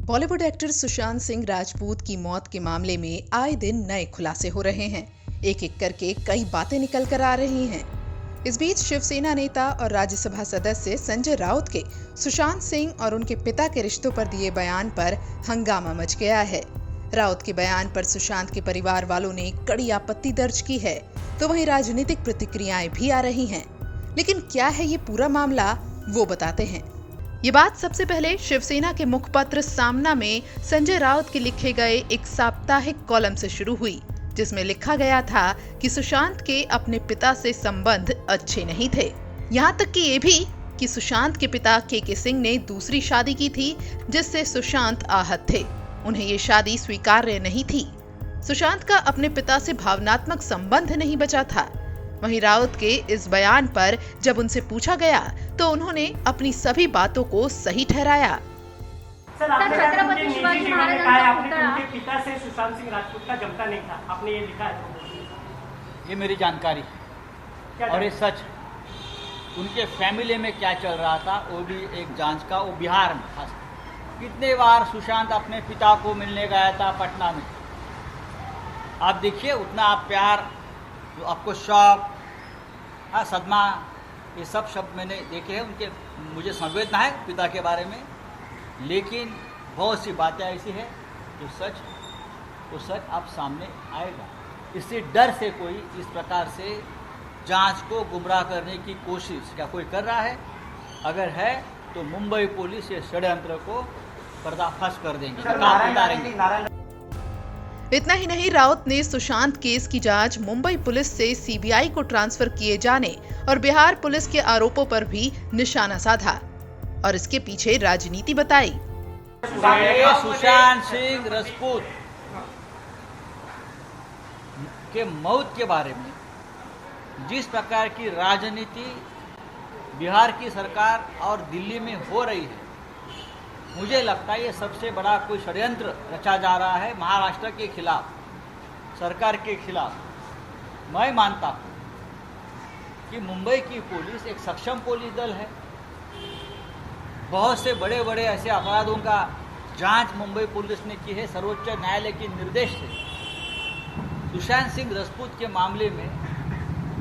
Bollywood actor Sushant Singh Rajput की मौत के मामले में आए दिन नए खुलासे हो रहे हैं। एक एक करके कई बातें निकल कर आ रही हैं। इस बीच शिवसेना नेता और राज्यसभा सदस्य संजय राउत के सुशांत सिंह और उनके पिता के रिश्तों पर दिए बयान पर हंगामा मच गया है। राउत के बयान पर सुशांत के परिवार वालों ने कड़ी आपत्ति दर्ज की है, तो वहीं राजनीतिक प्रतिक्रियाएं भी आ रही हैं। लेकिन क्या है ये पूरा मामला, वो बताते हैं। ये बात सबसे पहले शिवसेना के मुखपत्र सामना में संजय राउत के लिखे गए एक साप्ताहिक कॉलम से शुरू हुई, जिसमें लिखा गया था कि सुशांत के अपने पिता से संबंध अच्छे नहीं थे। यहाँ तक कि ये भी कि सुशांत के पिता के सिंह ने दूसरी शादी की थी, जिससे सुशांत आहत थे। उन्हें ये शादी स्वीकार्य नहीं थी। सुशांत का अपने पिता से भावनात्मक संबंध नहीं बचा था। वहीं राउत के इस बयान पर जब उनसे पूछा गया तो उन्होंने अपनी सभी बातों को सही ठहराया। सर, छत्रपति शिवाजी महाराज उनके पिता से सुशांत सिंह राजपूत का जमता नहीं था, आपने ये लिखा है। ये मेरी जानकारी है और ये सच। उनके फैमिली में क्या चल रहा था वो भी एक जांच का, वो बिहार में खास कितने बार सुशांत अपने पिता को मिलने गया था पटना में। आप देखिए उतना आप प्यार, जो आपको शौक, सदमा, ये सब शब्द मैंने देखे हैं उनके। मुझे संवेदना है पिता के बारे में, लेकिन बहुत सी बातें ऐसी है जो सच अब सामने आएगा। इससे डर से कोई इस प्रकार से जांच को गुमराह करने की कोशिश क्या कोई कर रहा है? अगर है तो मुंबई पुलिस ये षड्यंत्र को पर्दाफाश कर देंगे। इतना ही नहीं, राउत ने सुशांत केस की जांच मुंबई पुलिस से सीबीआई को ट्रांसफर किए जाने और बिहार पुलिस के आरोपों पर भी निशाना साधा और इसके पीछे राजनीति बताई। सुशांत सिंह राजपूत के मौत के बारे में जिस प्रकार की राजनीति बिहार की सरकार और दिल्ली में हो रही है, मुझे लगता है ये सबसे बड़ा कोई षड्यंत्र रचा जा रहा है महाराष्ट्र के खिलाफ, सरकार के खिलाफ। मैं मानता हूँ कि मुंबई की पुलिस एक सक्षम पुलिस दल है। बहुत से बड़े बड़े ऐसे अपराधों का जांच मुंबई पुलिस ने की है सर्वोच्च न्यायालय के निर्देश से। सुशांत सिंह राजपूत के मामले में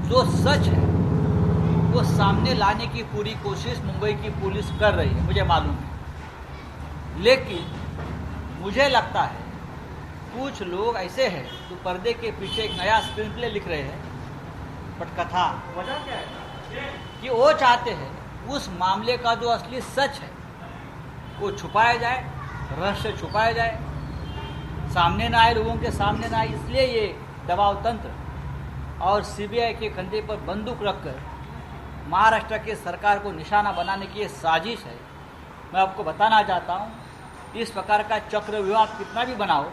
जो सच है वो सामने लाने की पूरी कोशिश मुंबई की पुलिस कर रही है, मुझे मालूम है। लेकिन मुझे लगता है कुछ लोग ऐसे हैं जो पर्दे के पीछे एक नया स्क्रीन प्ले लिख रहे हैं, पटकथा। वजह क्या है कि वो चाहते हैं उस मामले का जो असली सच है वो छुपाया जाए, रहस्य छुपाया जाए, सामने ना आए, लोगों के सामने ना आए। इसलिए ये दबाव तंत्र और सीबीआई के कंधे पर बंदूक रखकर महाराष्ट्र के सरकार को निशाना बनाने की ये साजिश है। मैं आपको बताना चाहता हूँ, इस प्रकार का चक्रव्यूह कितना भी बनाओ,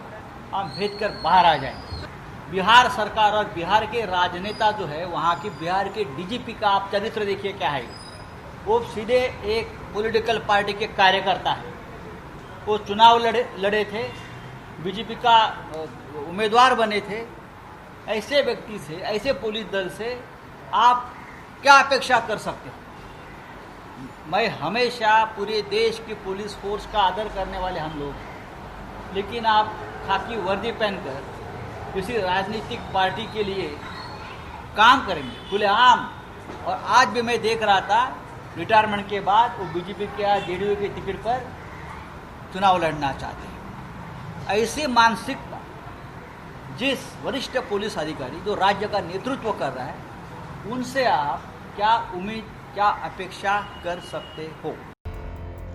हम भेज कर बाहर आ जाएंगे। बिहार सरकार और बिहार के राजनेता जो है, वहाँ की बिहार के डीजीपी का आप चरित्र देखिए क्या है। वो सीधे एक पॉलिटिकल पार्टी के कार्यकर्ता है। वो चुनाव लड़े थे, बीजेपी का उम्मीदवार बने थे। ऐसे व्यक्ति से, ऐसे पुलिस दल से आप क्या अपेक्षा कर सकते हैं? मैं हमेशा पूरे देश की पुलिस फोर्स का आदर करने वाले हम लोग हैं, लेकिन आप खाकी वर्दी पहनकर किसी राजनीतिक पार्टी के लिए काम करेंगे खुलेआम। और आज भी मैं देख रहा था रिटायरमेंट के बाद वो बीजेपी के या जेडीयू के टिकट पर चुनाव लड़ना चाहते हैं। ऐसी मानसिकता जिस वरिष्ठ पुलिस अधिकारी जो राज्य का नेतृत्व कर रहा है, उनसे आप क्या उम्मीद, क्या अपेक्षा कर सकते हो?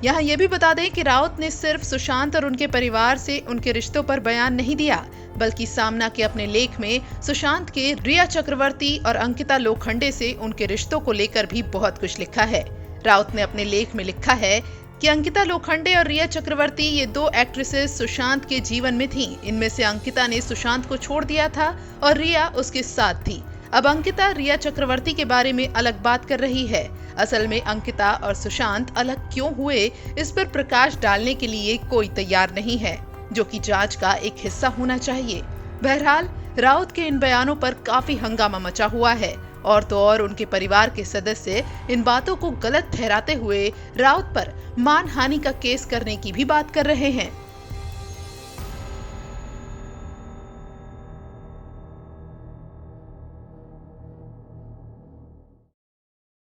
यहाँ ये भी बता दें कि राउत ने सिर्फ सुशांत और उनके परिवार से उनके रिश्तों पर बयान नहीं दिया, बल्कि सामना के अपने लेख में सुशांत के रिया चक्रवर्ती और अंकिता लोखंडे से उनके रिश्तों को लेकर भी बहुत कुछ लिखा है। राउत ने अपने लेख में लिखा है कि अंकिता लोखंडे और रिया चक्रवर्ती ये दो एक्ट्रेसेस सुशांत के जीवन में थीं। इनमें से अंकिता ने सुशांत को छोड़ दिया था और रिया उसके साथ थी। अब अंकिता रिया चक्रवर्ती के बारे में अलग बात कर रही है। असल में अंकिता और सुशांत अलग क्यों हुए, इस पर प्रकाश डालने के लिए कोई तैयार नहीं है, जो कि जांच का एक हिस्सा होना चाहिए। बहरहाल राउत के इन बयानों पर काफी हंगामा मचा हुआ है और तो और उनके परिवार के सदस्य इन बातों को गलत ठहराते हुए राउत पर मानहानि का केस करने की भी बात कर रहे हैं।